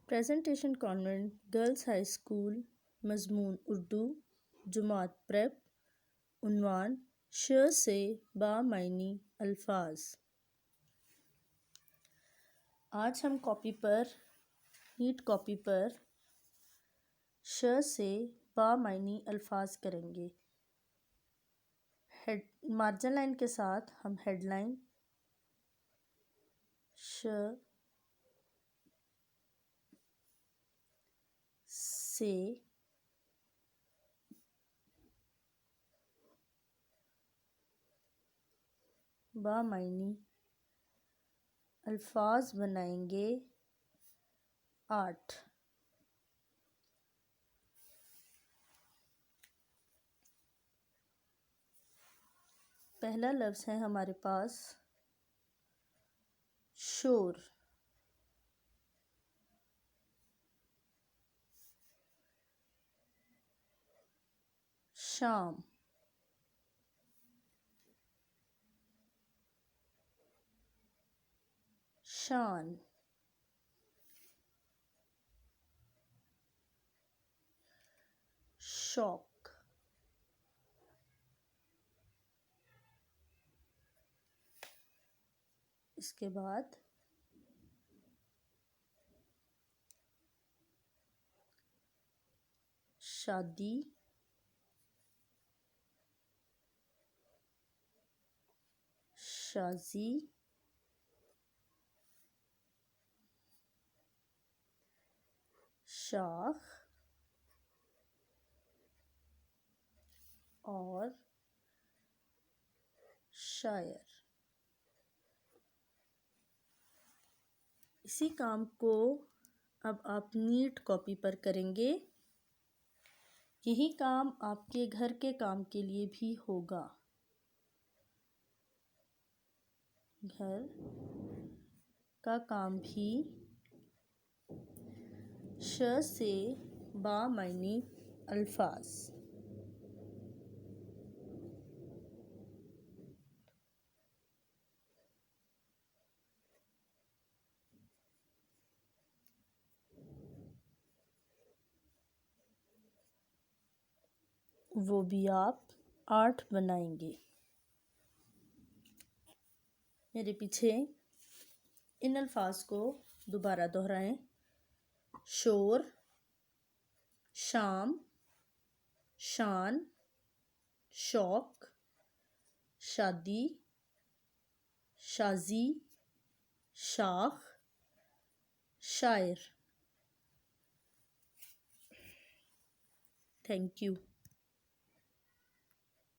Presentation convent girls high school, मजमून Urdu, Jamaat prep, उन्वान श से बामायनी अल्फाज। आज हम नीट कॉपी पर श से बामायनी अल्फाज करेंगे। मार्जिन लाइन के साथ हम हेडलाइन श से बामायनी अल्फाज बनाएंगे 8। पहला लफ्ज़ है हमारे पास शोर। शाम, शान, शौक, इसके बाद शादी, शाजी, शाख और शायर। इसी काम को अब आप नीट कॉपी पर करेंगे। यही काम आपके घर के काम के लिए भी होगा। घर का काम भी श से बामायनी अल्फाज। वो भी आप 8 बनाएंगे। मेरे पीछे इन अल्फाज को दोबारा दोहराएं। शोर, शाम, शान, शौक, शादी, शाजी, शाख, शायर। Thank you.